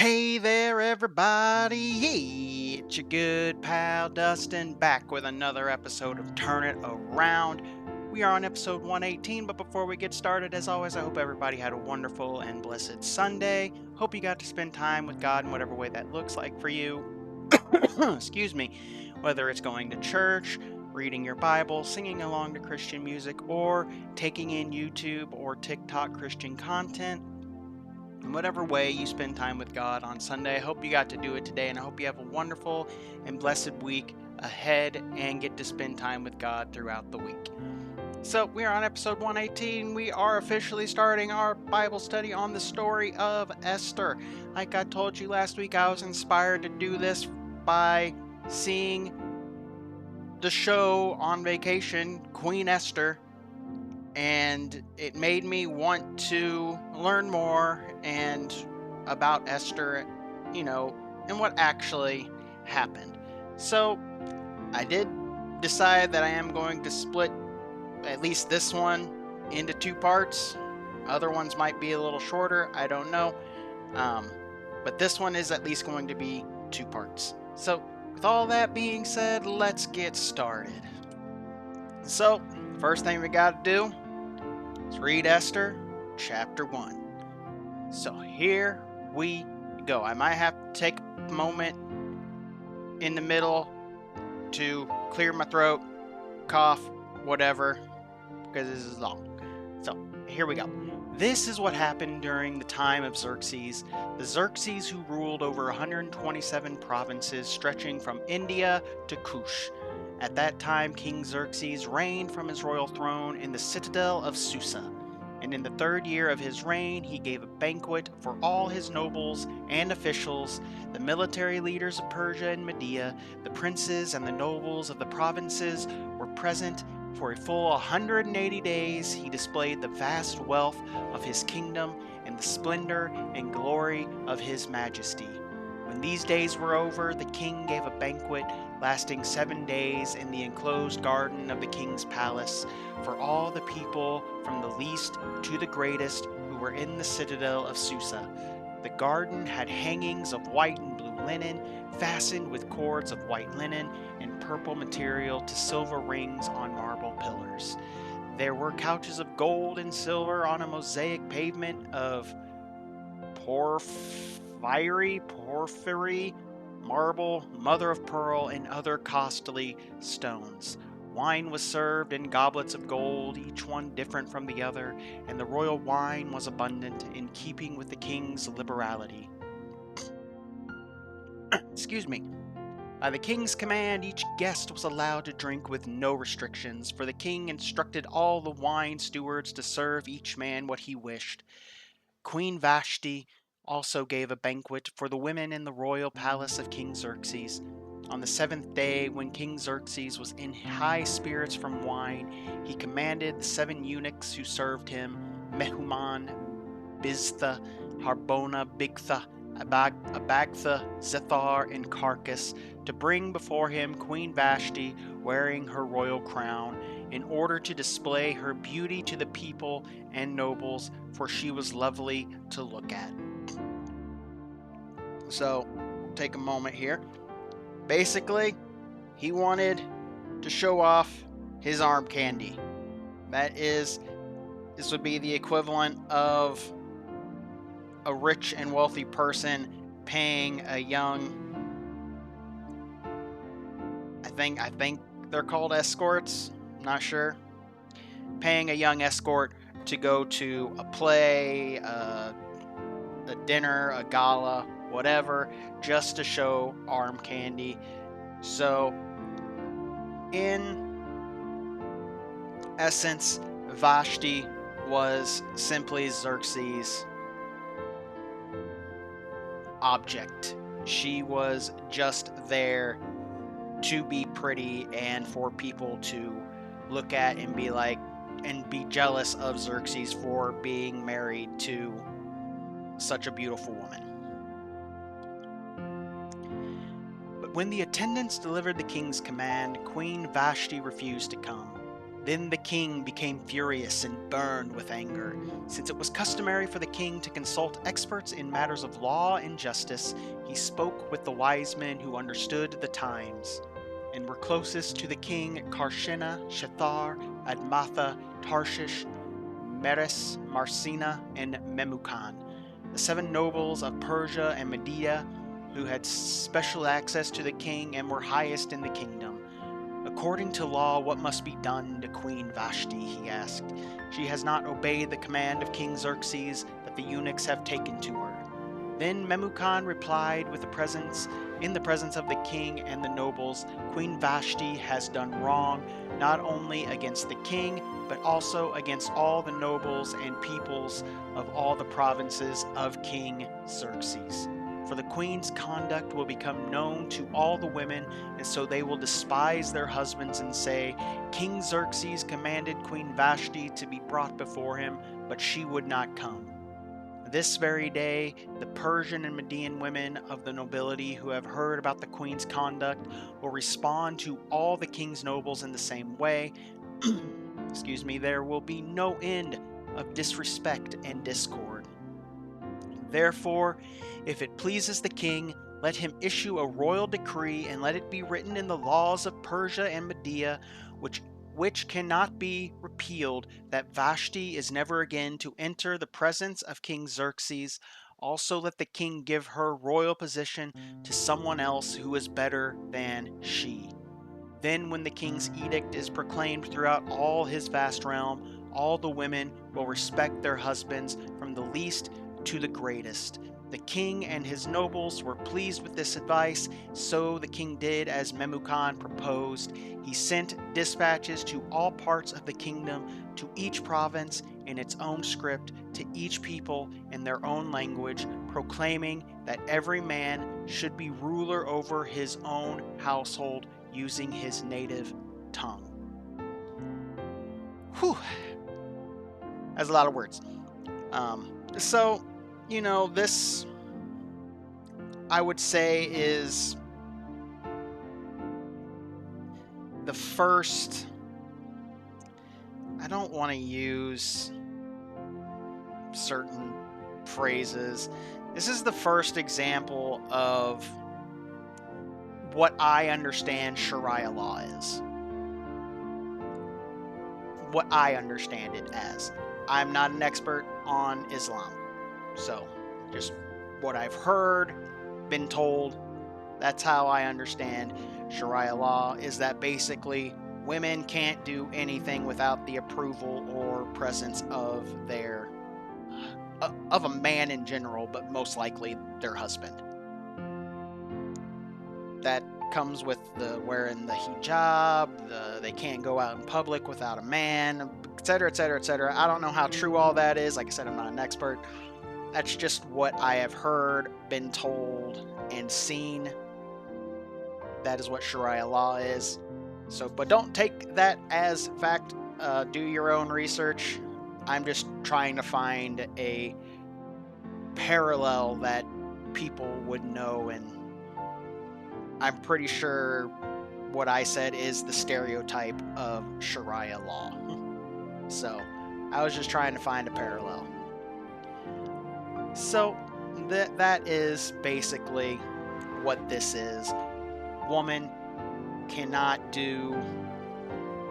Hey there, everybody! Yeah, it's your good pal Dustin back with another episode of Turn It Around. We are on episode 118, but before we get started, as always, I hope everybody had a wonderful and blessed Sunday. Hope you got to spend time with God in whatever way that looks like for you. Excuse me. Whether it's going to church, reading your Bible, singing along to Christian music, or taking in YouTube or TikTok Christian content. In whatever way you spend time with God on Sunday, I hope you got to do it today, and I hope you have a wonderful and blessed week ahead and get to spend time with God throughout the week. So, we are on episode 118. We are officially starting our Bible study on the story of Esther. Like I told you last week, I was inspired to do this by seeing the show on vacation, Queen Esther, and it made me want to learn more and about Esther, and what actually happened. So I did decide that I am going to split at least this one into two parts. Other ones might be a little shorter, I don't know. But this one is at least going to be two parts. So with all that being said, let's get started. So, first thing we got to do, let's read Esther chapter 1. So here we go. I might have to take a moment in the middle to clear my throat, cough, whatever, because this is long. So here we go. This is what happened during the time of Xerxes, the Xerxes who ruled over 127 provinces stretching from India to Kush. At that time, King Xerxes reigned from his royal throne in the citadel of Susa. And in the 3rd year of his reign, he gave a banquet for all his nobles and officials, the military leaders of Persia and Media, the princes and the nobles of the provinces were present. For a full 180 days, he displayed the vast wealth of his kingdom and the splendor and glory of his majesty. When these days were over, the king gave a banquet lasting 7 days in the enclosed garden of the king's palace for all the people from the least to the greatest who were in the citadel of Susa. The garden had hangings of white and blue linen, fastened with cords of white linen and purple material to silver rings on marble pillars. There were couches of gold and silver on a mosaic pavement of porphyry, marble, mother of pearl, and other costly stones. Wine was served in goblets of gold, each one different from the other, and the royal wine was abundant, in keeping with the king's liberality. Excuse me. By the king's command, each guest was allowed to drink with no restrictions, for the king instructed all the wine stewards to serve each man what he wished. Queen Vashti also gave a banquet for the women in the royal palace of King Xerxes. On the 7th day, when King Xerxes was in high spirits from wine, he commanded the 7 eunuchs who served him, Mehuman, Biztha, Harbona, Bigtha, Abagtha, Zethar, and Carcass, to bring before him Queen Vashti wearing her royal crown, in order to display her beauty to the people and nobles, for she was lovely to look at. So, take a moment here. Basically, he wanted to show off his arm candy. This would be the equivalent of a rich and wealthy person paying a young, I think they're called escorts, I'm not sure, paying a young escort to go to a play, a dinner, a gala, whatever, just to show arm candy. So, in essence, Vashti was simply Xerxes' object. She was just there to be pretty and for people to look at and be like, and be jealous of Xerxes for being married to such a beautiful woman. But when the attendants delivered the king's command, Queen Vashti refused to come. Then the king became furious and burned with anger. Since it was customary for the king to consult experts in matters of law and justice, he spoke with the wise men who understood the times, and were closest to the king Karshena, Shethar, Admatha, Tarshish, Meres, Marsina, and Memucan, the 7 nobles of Persia and Media, who had special access to the king and were highest in the kingdom. According to law, what must be done to Queen Vashti? He asked. She has not obeyed the command of King Xerxes that the eunuchs have taken to her. Then Memucan replied in the presence of the king and the nobles, Queen Vashti has done wrong, not only against the king, but also against all the nobles and peoples of all the provinces of King Xerxes. For the queen's conduct will become known to all the women, and so they will despise their husbands and say, King Xerxes commanded Queen Vashti to be brought before him, but she would not come. This very day, the Persian and Median women of the nobility who have heard about the queen's conduct will respond to all the king's nobles in the same way. Excuse me, there will be no end of disrespect and discord. Therefore, if it pleases the king, let him issue a royal decree, and let it be written in the laws of Persia and Media, which cannot be repealed, that Vashti is never again to enter the presence of King Xerxes. Also let the king give her royal position to someone else who is better than she. Then, when the king's edict is proclaimed throughout all his vast realm, all the women will respect their husbands from the least to the greatest. The king and his nobles were pleased with this advice, so the king did as Memucan proposed. He sent dispatches to all parts of the kingdom, to each province in its own script, to each people in their own language, proclaiming that every man should be ruler over his own household using his native tongue. Whew. That's a lot of words. So, this, I would say, is the first. I don't want to use certain phrases. This is the first example of what I understand Sharia law is. What I understand it as. I'm not an expert on Islam. So, just what I've heard, been told, that's how I understand Sharia law, is that basically women can't do anything without the approval or presence of of a man in general, but most likely their husband. That comes with the wearing the hijab, they can't go out in public without a man, etc., etc., etc. I don't know how true all that is. Like I said, I'm not an expert. That's just what I have heard, been told, and seen. That is what Sharia law is. So, but don't take that as fact. Do your own research. I'm just trying to find a parallel that people would know, and I'm pretty sure what I said is the stereotype of Sharia law. So, I was just trying to find a parallel. So, that is basically what this is. Woman cannot do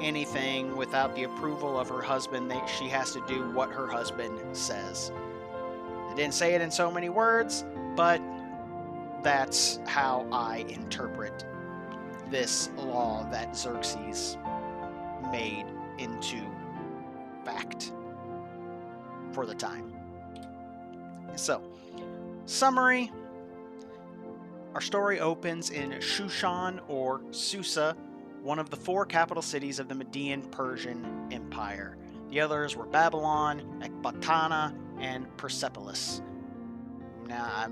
anything without the approval of her husband. She has to do what her husband says. I didn't say it in so many words, but that's how I interpret this law that Xerxes made into fact for the time. So, summary. Our story opens in Shushan, or Susa, one of the 4 capital cities of the Median Persian Empire. The others were Babylon, Ecbatana, and Persepolis. Now,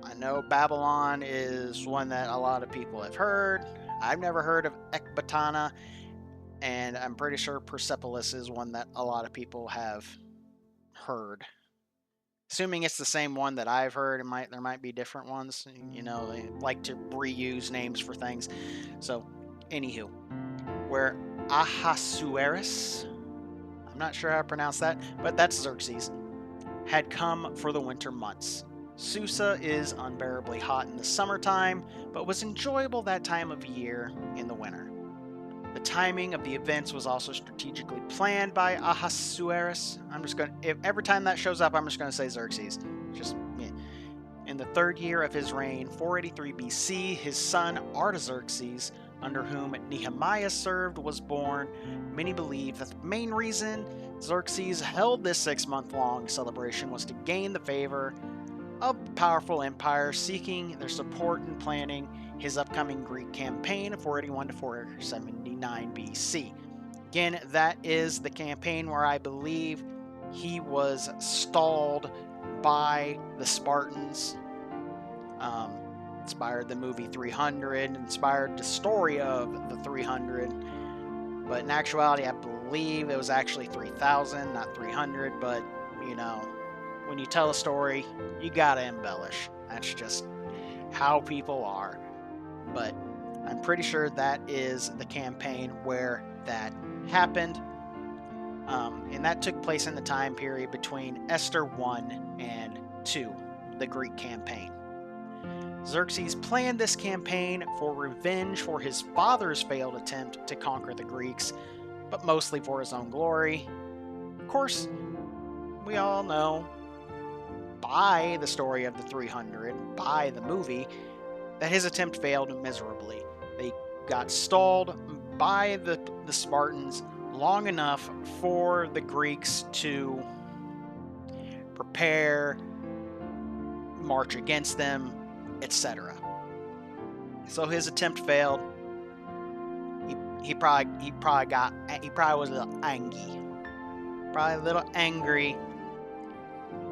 I know Babylon is one that a lot of people have heard. I've never heard of Ecbatana, and I'm pretty sure Persepolis is one that a lot of people have heard. Assuming it's the same one that I've heard, there might be different ones. They like to reuse names for things. So, anywho, where Ahasuerus, I'm not sure how to pronounce that, but that's Xerxes, had come for the winter months. Susa is unbearably hot in the summertime, but was enjoyable that time of year in the winter. The timing of the events was also strategically planned by Ahasuerus. Every time that shows up, I'm just going to say Xerxes. Just, yeah. In the third year of his reign, 483 BC, his son Artaxerxes, under whom Nehemiah served, was born. Many believe that the main reason Xerxes held this 6-month-long celebration was to gain the favor of the powerful empire, seeking their support in planning his upcoming Greek campaign of 481 to 479 BC. Again, that is the campaign where I believe he was stalled by the Spartans. Inspired the movie 300, inspired the story of the 300, but in actuality, I believe it was actually 3,000, not 300, but, when you tell a story, you gotta embellish. That's just how people are. But I'm pretty sure that is the campaign where that happened. And that took place in the time period between Esther 1 and 2, the Greek campaign. Xerxes planned this campaign for revenge for his father's failed attempt to conquer the Greeks, but mostly for his own glory. Of course, we all know by the story of the 300, by the movie, that his attempt failed miserably. They got stalled by the Spartans long enough for the Greeks to prepare, march against them, etc. So his attempt failed. He probably was a little angry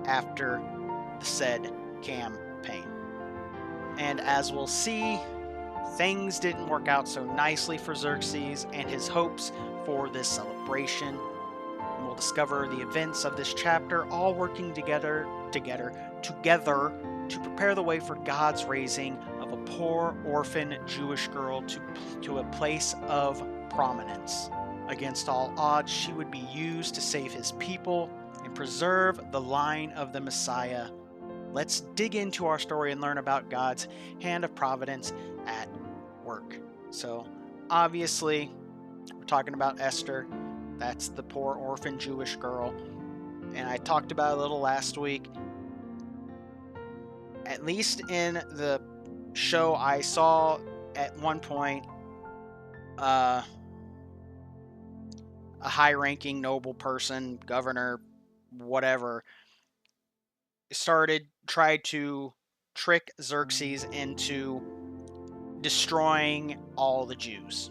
after the said campaign. And as we'll see, things didn't work out so nicely for Xerxes and his hopes for this celebration. And we'll discover the events of this chapter all working together to prepare the way for God's raising of a poor orphan Jewish girl to a place of prominence. Against all odds, she would be used to save his people and preserve the line of the Messiah. Let's dig into our story and learn about God's hand of providence at work. So, obviously, we're talking about Esther. That's the poor orphan Jewish girl. And I talked about it a little last week. At least in the show, I saw at one point a high-ranking noble person, governor, whatever, tried to trick Xerxes into destroying all the Jews.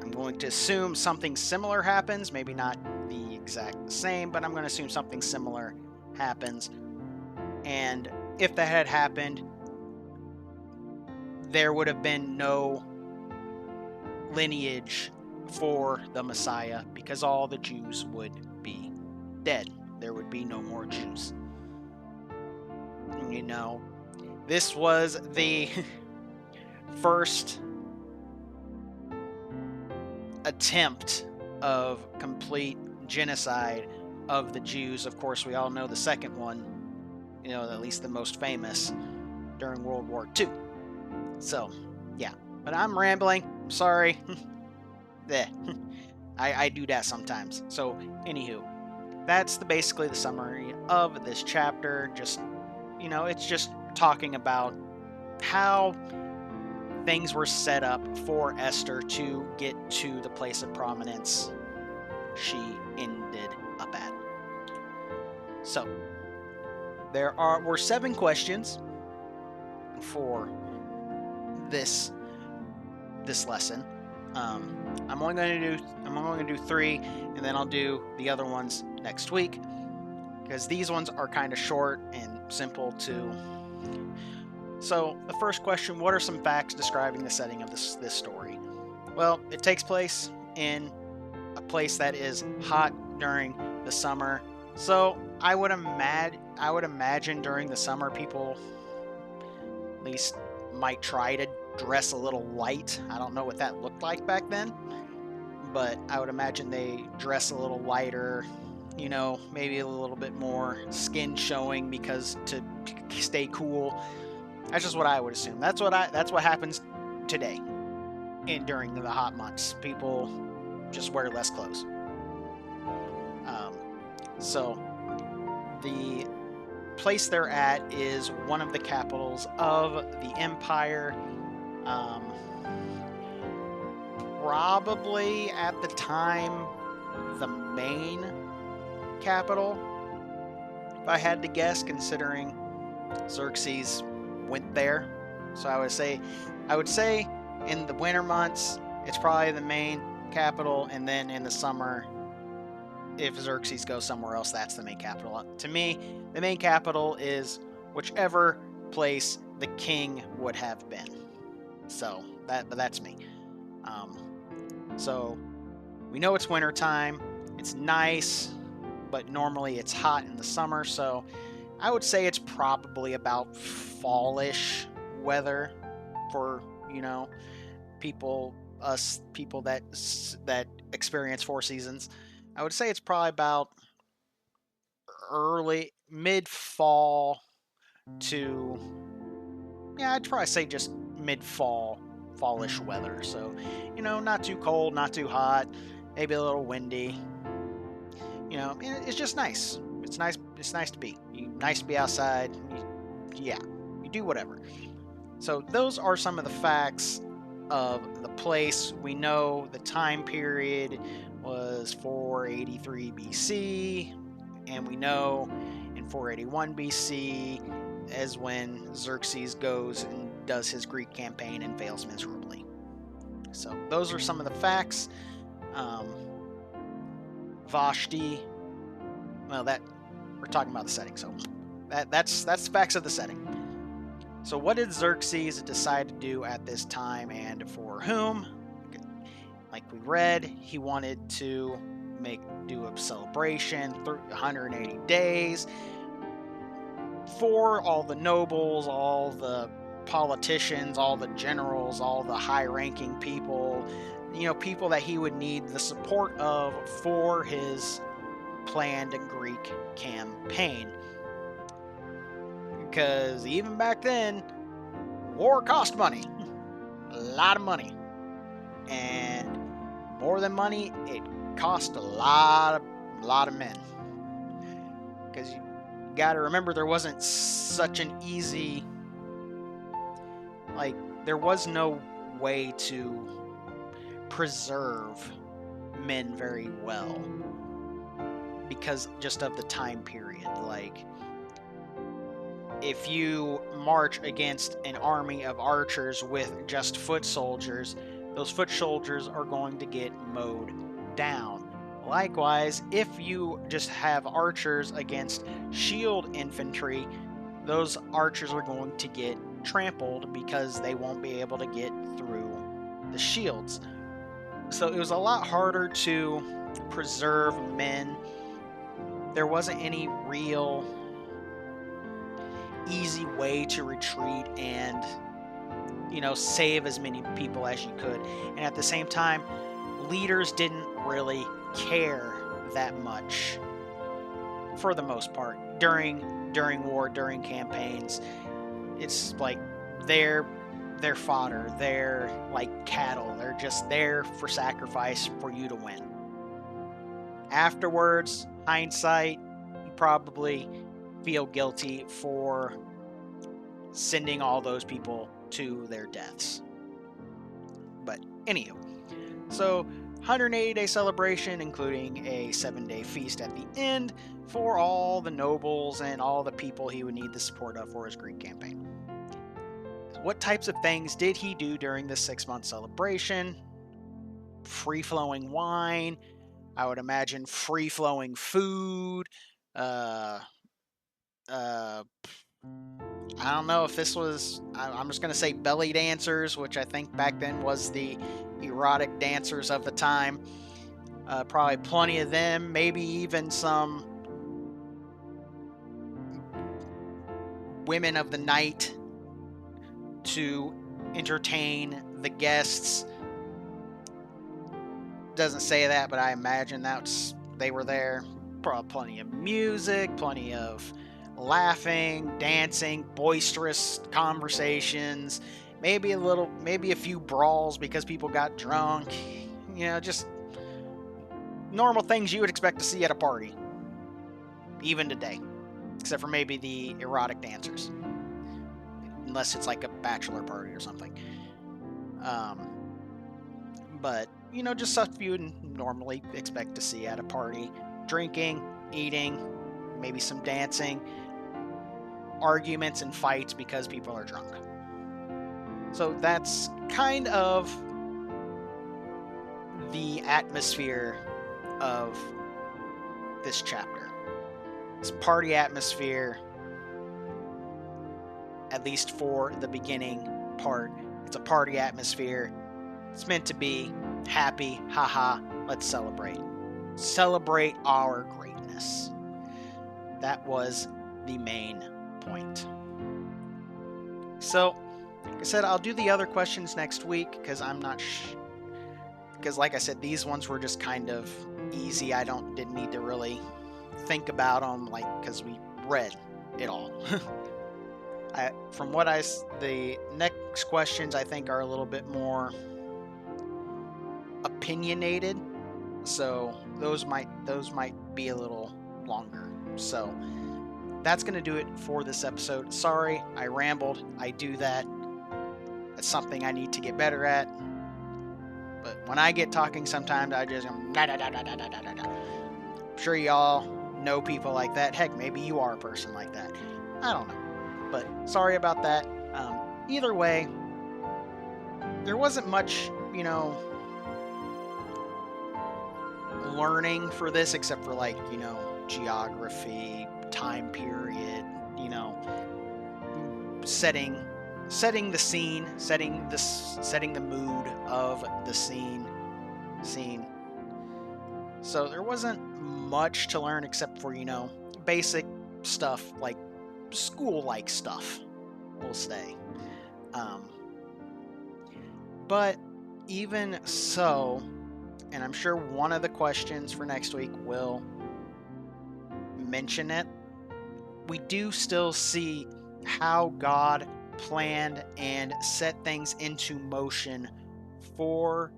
I'm going to assume something similar happens, maybe not the exact same, but I'm going to assume something similar happens. And if that had happened, there would have been no lineage for the Messiah because all the Jews would be dead. There would be no more Jews. This was the first attempt of complete genocide of the Jews. Of course, we all know the second one, at least the most famous, during World War II. So, yeah. But I'm rambling. I'm sorry. I do that sometimes. So, anywho, that's basically the summary of this chapter. Just, it's just talking about how things were set up for Esther to get to the place of prominence she ended up at. So, there were 7 questions for this lesson. I'm only going to do 3, and then I'll do the other ones next week, because these ones are kind of short and simple too. So the first question: what are some facts describing the setting of this story? Well, it takes place in a place that is hot during the summer. So I would imagine during the summer people at least might try to dress a little light. I don't know what that looked like back then, but I would imagine they dress a little lighter, maybe a little bit more skin showing because to stay cool. That's just what I would assume. That's what happens today during the hot months. People just wear less clothes. Um, so the place they're at is one of the capitals of the empire. Um, Probably at the time the main capital, if I had to guess, considering Xerxes went there. So I would say in the winter months it's probably the main capital, and then in the summer, if Xerxes goes somewhere else, that's the main capital. To me, the main capital is whichever place the king would have been. So but that's me. So we know it's winter time. It's nice, but normally it's hot in the summer. So I would say it's probably about fallish weather for people that experience four seasons. I would say it's probably about early mid fall to, yeah, I'd probably say just mid fall, fallish weather. So, not too cold, not too hot, maybe a little windy. It's just nice. It's nice. It's nice to be. Nice to be outside. You do whatever. So those are some of the facts of the place. We know the time period was 483 BC, and we know in 481 BC is when Xerxes goes and does his Greek campaign and fails miserably. So those are some of the facts. Vashti, well, that we're talking about the setting, so that's the facts of the setting. So what did Xerxes decide to do at this time, and for whom? Like we read, he wanted to do a celebration 180 days for all the nobles, all the politicians, all the generals, all the high-ranking people, people that he would need the support of for his planned Greek campaign. Because even back then, war cost money. A lot of money. And more than money, it cost a lot of men. Because you got to remember, there wasn't such an easy, there was no way to preserve men very well because just of the time period. If you march against an army of archers with just foot soldiers, those foot soldiers are going to get mowed down. Likewise, if you just have archers against shield infantry, those archers are going to get trampled because they won't be able to get through the shields. So it was a lot harder to preserve men. There wasn't any real easy way to retreat and save as many people as you could. And at the same time, leaders didn't really care that much for the most part during war, during campaigns. It's like they're fodder, they're like cattle, they're just there for sacrifice for you to win. Afterwards, hindsight, you probably feel guilty for sending all those people to their deaths. But anywho, so 180-day celebration, including a 7-day feast at the end for all the nobles and all the people he would need the support of for his Greek campaign. What types of things did he do during this 6-month celebration? Free-flowing wine, I would imagine free-flowing food, I don't know if this was, I'm just going to say belly dancers, which I think back then was the erotic dancers of the time. Probably plenty of them, maybe even some women of the night to entertain the guests. Doesn't say that, but I imagine they were there. Plenty of music, plenty of laughing, dancing, boisterous conversations, maybe a few brawls because people got drunk. Just normal things you would expect to see at a party, even today, except for maybe the erotic dancers, unless it's like a bachelor party or something. But just stuff you would normally expect to see at a party: drinking, eating, maybe some dancing, arguments and fights because people are drunk. So that's kind of the atmosphere of this chapter. It's party atmosphere, at least for the beginning part. It's a party atmosphere. It's meant to be happy, haha, let's celebrate. Celebrate our greatness. That was the main point. So, like I said, I'll do the other questions next week because I'm not because like I said, these ones were just kind of easy. I didn't need to really think about them, because we read it all. The next questions I think are a little bit more opinionated, so those might be a little longer. So that's going to do it for this episode. Sorry, I rambled. I do that. It's something I need to get better at. But when I get talking, sometimes I just da da da da da da da da. I'm sure y'all know people like that. Heck, maybe you are a person like that. I don't know. But sorry about that. Either way, there wasn't much, learning for this except for geography, time period, setting the scene, setting the mood of the scene. So there wasn't much to learn except for, basic stuff, like school-like stuff, we'll say. But even so, and I'm sure one of the questions for next week will mention it, we do still see how God planned and set things into motion for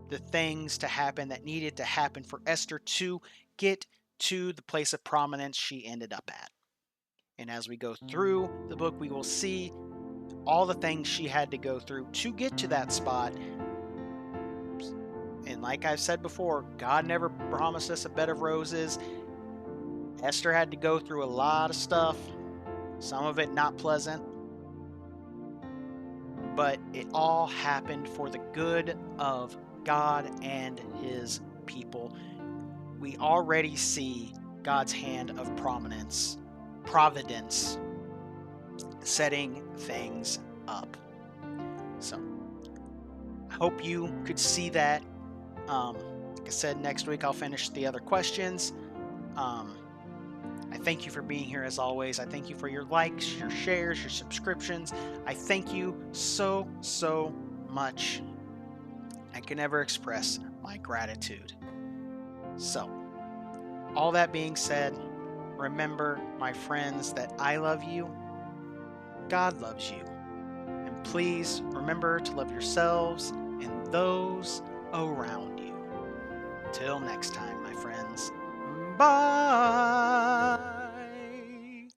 the things to happen that needed to happen for Esther to get to the place of prominence she ended up at. And as we go through the book, we will see all the things she had to go through to get to that spot. And like I've said before, God never promised us a bed of roses. Esther had to go through a lot of stuff, some of it not pleasant, but it all happened for the good of God and his people. We already see God's hand of providence setting things up. So I hope you could see that. Like I said, next week I'll finish the other questions. I thank you for being here as always. I thank you for your likes, your shares, your subscriptions. I thank you so, so much. I can never express my gratitude. So, all that being said, remember, my friends, that I love you, God loves you, and please remember to love yourselves and those around you. Till next time, my friends. Bye!